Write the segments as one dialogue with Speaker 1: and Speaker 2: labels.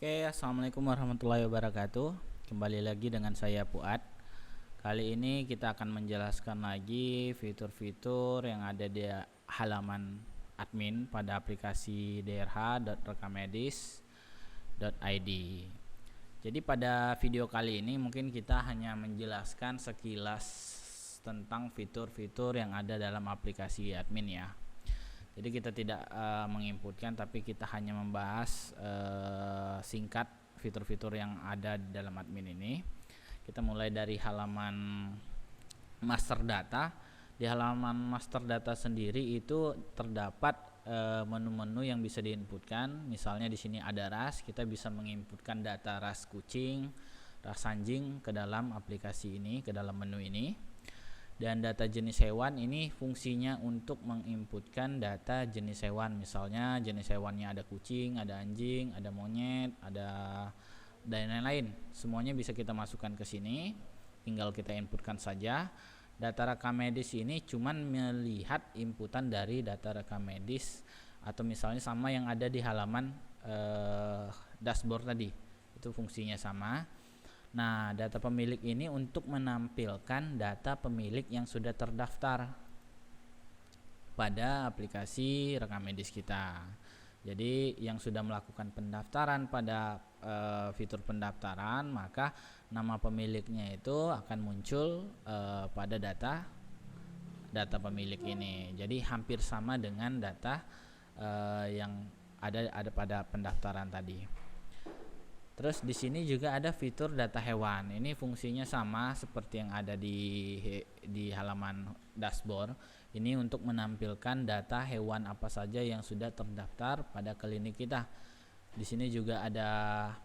Speaker 1: Oke, assalamualaikum warahmatullahi wabarakatuh. Kembali lagi dengan saya Fuad. Kali ini kita akan menjelaskan lagi fitur-fitur yang ada di halaman admin pada aplikasi drh.rekamedis.id. Jadi pada video kali ini mungkin kita hanya menjelaskan sekilas tentang fitur-fitur yang ada dalam aplikasi admin ya. Jadi kita tidak menginputkan, tapi kita hanya membahas singkat fitur-fitur yang ada di dalam admin ini. Kita mulai dari halaman master data. Di halaman master data sendiri itu terdapat menu-menu yang bisa diinputkan. Misalnya di sini ada ras, kita bisa menginputkan data ras kucing, ras anjing ke dalam aplikasi ini, ke dalam menu ini. Dan data jenis hewan ini fungsinya untuk menginputkan data jenis hewan. Misalnya jenis hewannya ada kucing, ada anjing, ada monyet, ada dan lain-lain. Semuanya bisa kita masukkan ke sini. Tinggal kita inputkan saja. Data rekam medis ini cuman melihat inputan dari data rekam medis, atau misalnya sama yang ada di halaman dashboard tadi. Itu fungsinya sama. Nah, data pemilik ini untuk menampilkan data pemilik yang sudah terdaftar pada aplikasi rekam medis kita. Jadi yang sudah melakukan pendaftaran pada fitur pendaftaran, maka nama pemiliknya itu akan muncul pada data pemilik ini. Jadi hampir sama dengan data yang ada pada pendaftaran tadi. Terus di sini juga ada fitur data hewan. Ini fungsinya sama seperti yang ada di halaman dashboard. Ini untuk menampilkan data hewan apa saja yang sudah terdaftar pada klinik kita. Di sini juga ada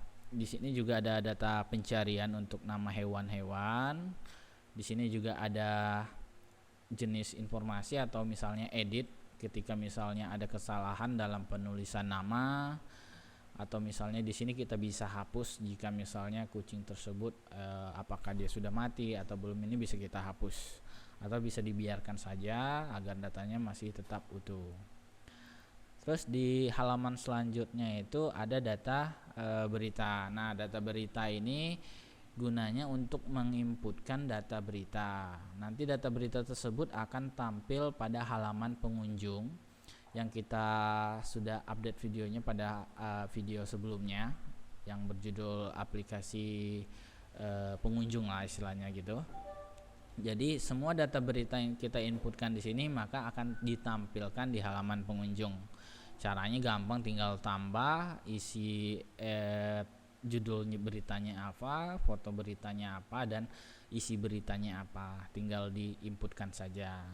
Speaker 1: data pencarian untuk nama hewan-hewan. Di sini juga ada jenis informasi atau misalnya edit ketika misalnya ada kesalahan dalam penulisan nama. Atau misalnya di sini kita bisa hapus jika misalnya kucing tersebut apakah dia sudah mati atau belum, ini bisa kita hapus atau bisa dibiarkan saja agar datanya masih tetap utuh. Terus di halaman selanjutnya itu ada data berita. Nah, data berita ini gunanya untuk menginputkan data berita. Nanti data berita tersebut akan tampil pada halaman pengunjung yang kita sudah update videonya pada video sebelumnya yang berjudul aplikasi pengunjung lah istilahnya gitu. Jadi semua data berita yang kita inputkan di sini maka akan ditampilkan di halaman pengunjung. Caranya gampang, tinggal tambah isi judulnya beritanya apa, foto beritanya apa, dan isi beritanya apa. Tinggal diinputkan saja.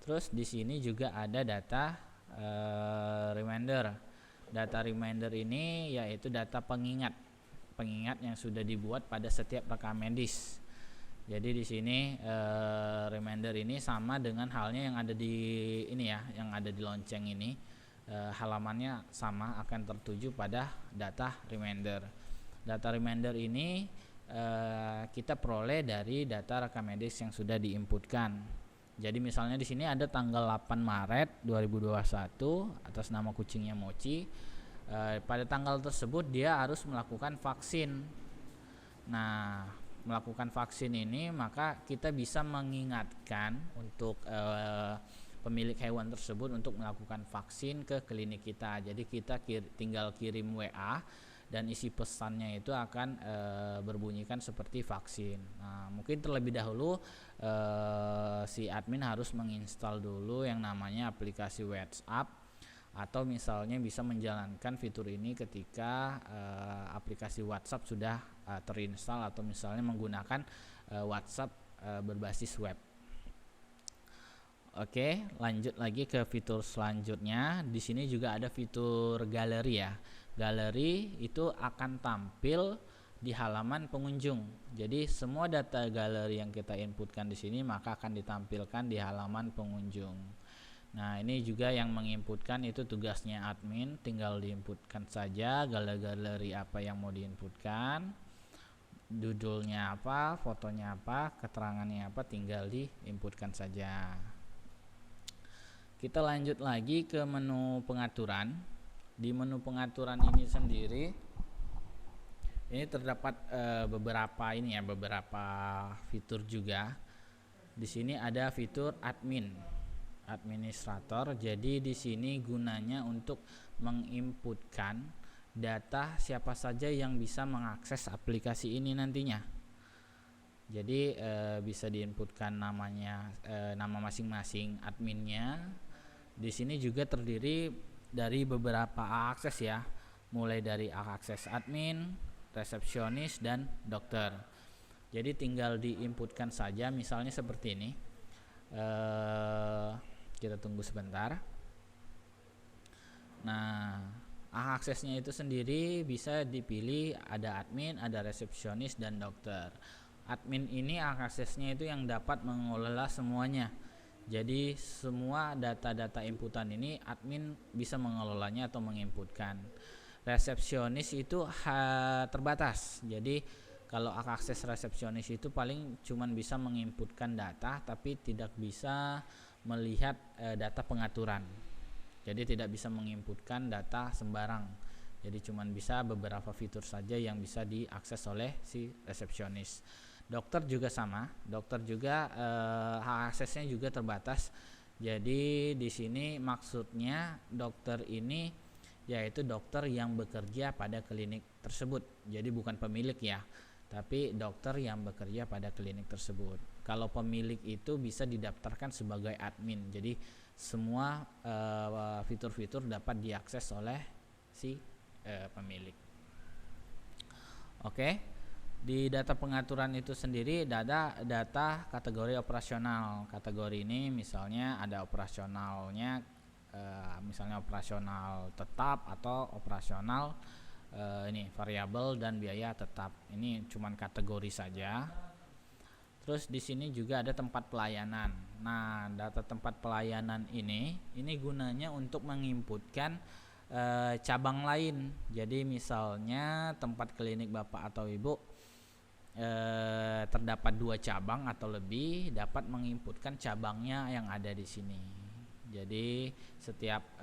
Speaker 1: Terus di sini juga ada data reminder. Data reminder ini yaitu data pengingat yang sudah dibuat pada setiap rekam medis. Jadi di sini reminder ini sama dengan halnya yang ada di ini ya, yang ada di lonceng ini. Halamannya sama, akan tertuju pada data reminder. Data reminder ini kita peroleh dari data rekam medis yang sudah diinputkan. Jadi misalnya di sini ada tanggal 8 Maret 2021 atas nama kucingnya Mochi. Pada tanggal tersebut dia harus melakukan vaksin. Nah, melakukan vaksin ini maka kita bisa mengingatkan untuk pemilik hewan tersebut untuk melakukan vaksin ke klinik kita. Jadi kita tinggal kirim WA dan isi pesannya itu akan berbunyikan seperti vaksin. Nah, mungkin terlebih dahulu si admin harus menginstal dulu yang namanya aplikasi WhatsApp, atau misalnya bisa menjalankan fitur ini ketika aplikasi WhatsApp sudah terinstall, atau misalnya menggunakan WhatsApp berbasis web. Oke, lanjut lagi ke fitur selanjutnya. Di sini juga ada fitur galeri ya. Galeri itu akan tampil di halaman pengunjung. Jadi semua data galeri yang kita inputkan di sini maka akan ditampilkan di halaman pengunjung. Nah, ini juga yang menginputkan itu tugasnya admin, tinggal diinputkan saja galeri apa yang mau diinputkan, judulnya apa, fotonya apa, keterangannya apa, tinggal diinputkan saja. Kita lanjut lagi ke menu pengaturan. Di menu pengaturan ini sendiri Ini terdapat beberapa ini ya, beberapa fitur juga. Di sini ada fitur administrator. Jadi di sini gunanya untuk menginputkan data siapa saja yang bisa mengakses aplikasi ini nantinya. Jadi bisa diinputkan namanya, nama masing-masing adminnya. Di sini juga terdiri dari beberapa akses ya, mulai dari akses admin, resepsionis, dan dokter. Jadi tinggal diinputkan saja, misalnya seperti ini. Kita tunggu sebentar. Nah, aksesnya itu sendiri bisa dipilih, ada admin, ada resepsionis, dan dokter. Admin ini aksesnya itu yang dapat mengelola semuanya. Jadi semua data-data inputan ini admin bisa mengelolanya atau menginputkan. Resepsionis itu terbatas. Jadi kalau akses resepsionis itu paling cuman bisa menginputkan data tapi tidak bisa melihat data pengaturan. Jadi tidak bisa menginputkan data sembarang. Jadi cuman bisa beberapa fitur saja yang bisa diakses oleh si resepsionis. Dokter juga sama. Dokter juga aksesnya juga terbatas. Jadi di sini maksudnya dokter ini yaitu dokter yang bekerja pada klinik tersebut. Jadi bukan pemilik ya, tapi dokter yang bekerja pada klinik tersebut. Kalau pemilik itu bisa didaftarkan sebagai admin. Jadi semua fitur-fitur dapat diakses oleh si pemilik. Oke. Di data pengaturan itu sendiri ada data kategori operasional. Kategori ini misalnya ada operasionalnya, misalnya operasional tetap atau operasional ini variabel dan biaya tetap. Ini cuman kategori saja. Terus di sini juga ada tempat pelayanan. Nah, data tempat pelayanan ini gunanya untuk menginputkan cabang lain. Jadi misalnya tempat klinik Bapak atau Ibu terdapat 2 cabang atau lebih, dapat menginputkan cabangnya yang ada di sini. Jadi setiap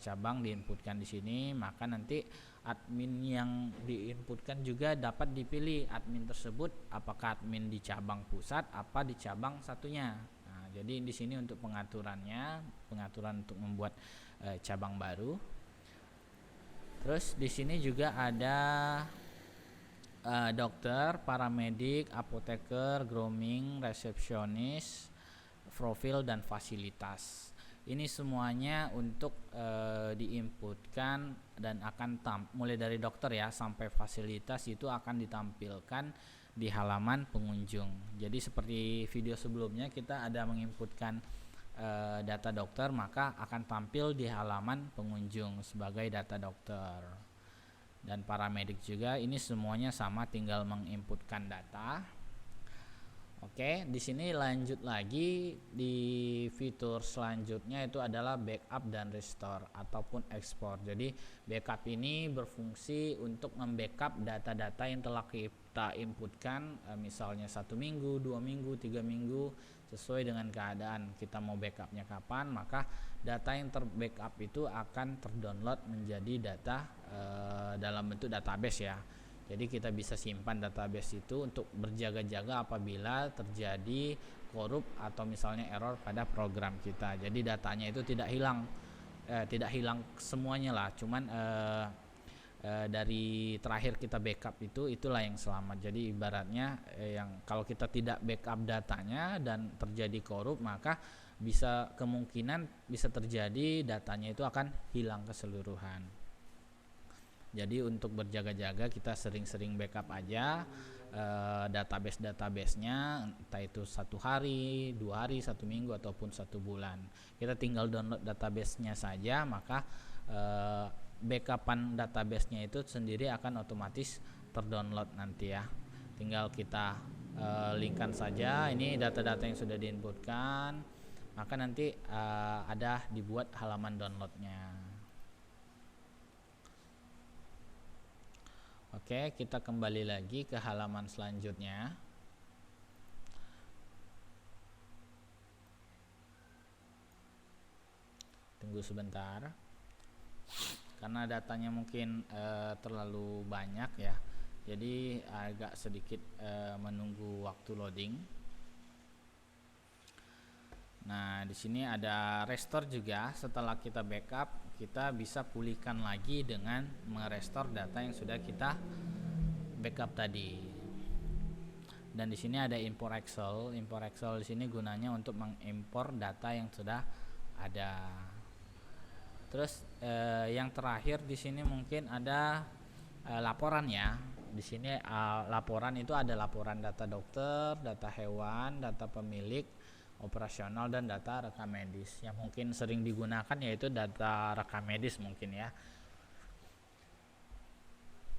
Speaker 1: cabang diinputkan di sini, maka nanti admin yang diinputkan juga dapat dipilih admin tersebut apakah admin di cabang pusat apa di cabang satunya. Nah, jadi di sini untuk pengaturan untuk membuat cabang baru. Terus di sini juga ada dokter, paramedik, apoteker, grooming, resepsionis, profil, dan fasilitas. Ini semuanya untuk diinputkan dan akan mulai dari dokter ya sampai fasilitas itu akan ditampilkan di halaman pengunjung. Jadi seperti video sebelumnya kita ada menginputkan data dokter, maka akan tampil di halaman pengunjung sebagai data dokter. Dan paramedik juga ini semuanya sama, tinggal menginputkan data. Oke, di sini lanjut lagi di fitur selanjutnya itu adalah backup dan restore ataupun export. Jadi backup ini berfungsi untuk membackup data-data yang telah kita inputkan, misalnya 1 minggu, 2 minggu, 3 minggu, sesuai dengan keadaan kita mau backupnya kapan, maka data yang terbackup itu akan terdownload menjadi data dalam bentuk database ya. Jadi kita bisa simpan database itu untuk berjaga-jaga apabila terjadi korup atau misalnya error pada program kita. Jadi datanya itu tidak hilang semuanya lah, cuman dari terakhir kita backup itulah yang selamat. Jadi ibaratnya yang kalau kita tidak backup datanya dan terjadi korup, maka kemungkinan bisa terjadi datanya itu akan hilang keseluruhan. Jadi untuk berjaga-jaga kita sering-sering backup aja database-nya, entah itu 1 hari, 2 hari, 1 minggu ataupun 1 bulan. Kita tinggal download database-nya saja, maka backupan database-nya itu sendiri akan otomatis terdownload nanti ya. Tinggal kita linkkan saja ini data-data yang sudah diinputkan, maka nanti ada dibuat halaman downloadnya. Oke, kita kembali lagi ke halaman selanjutnya. Tunggu sebentar. Karena datanya mungkin terlalu banyak ya. jadi agak sedikit menunggu waktu loading. Nah, di sini ada restore juga. Setelah kita backup, kita bisa pulihkan lagi dengan merestore data yang sudah kita backup tadi. Dan di sini ada import Excel. Import Excel di sini gunanya untuk mengimpor data yang sudah ada. Terus yang terakhir di sini mungkin ada laporan ya. Di sini laporan itu ada laporan data dokter, data hewan, data pemilik, operasional, dan data rekam medis. Yang mungkin sering digunakan yaitu data rekam medis mungkin ya.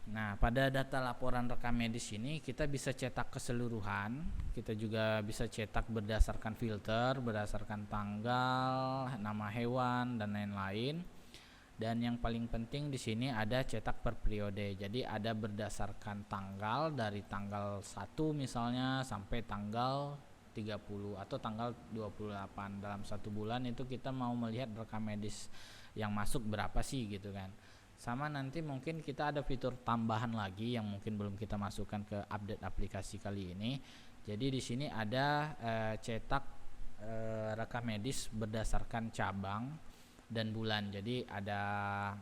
Speaker 1: Nah, pada data laporan rekam medis ini kita bisa cetak keseluruhan, kita juga bisa cetak berdasarkan filter, berdasarkan tanggal, nama hewan, dan lain-lain. Dan yang paling penting di sini ada cetak per periode. Jadi ada berdasarkan tanggal, dari tanggal 1 misalnya sampai tanggal 30 atau tanggal 28. Dalam satu bulan itu kita mau melihat rekam medis yang masuk berapa sih gitu kan. Sama nanti mungkin kita ada fitur tambahan lagi yang mungkin belum kita masukkan ke update aplikasi kali ini. Jadi di sini ada cetak rekam medis berdasarkan cabang dan bulan. Jadi ada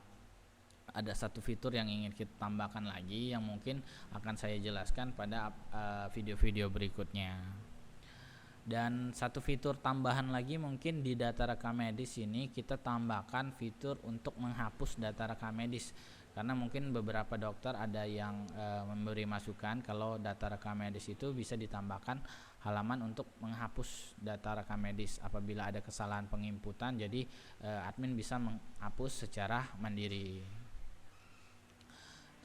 Speaker 1: satu fitur yang ingin kita tambahkan lagi yang mungkin akan saya jelaskan pada video-video berikutnya. Dan satu fitur tambahan lagi mungkin di data rekam medis ini kita tambahkan fitur untuk menghapus data rekam medis, karena mungkin beberapa dokter ada yang memberi masukan kalau data rekam medis itu bisa ditambahkan halaman untuk menghapus data rekam medis apabila ada kesalahan penginputan. Jadi admin bisa menghapus secara mandiri.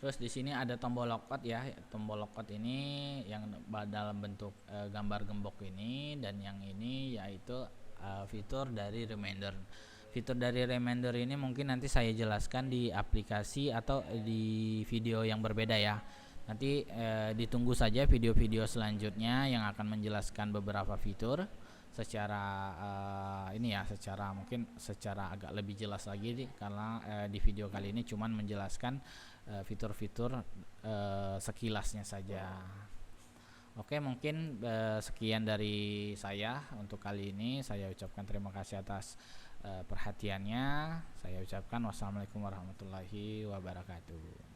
Speaker 1: Terus di sini ada tombol lockout ya. Tombol lockout ini yang dalam bentuk gambar gembok ini, dan yang ini yaitu fitur dari reminder. Fitur dari reminder ini mungkin nanti saya jelaskan di aplikasi atau di video yang berbeda ya. Nanti ditunggu saja video-video selanjutnya yang akan menjelaskan beberapa fitur secara mungkin secara agak lebih jelas lagi karena di video kali ini cuman menjelaskan fitur-fitur sekilasnya saja. Oke, mungkin sekian dari saya untuk kali ini. Saya ucapkan terima kasih atas perhatiannya. Saya ucapkan wassalamualaikum warahmatullahi wabarakatuh.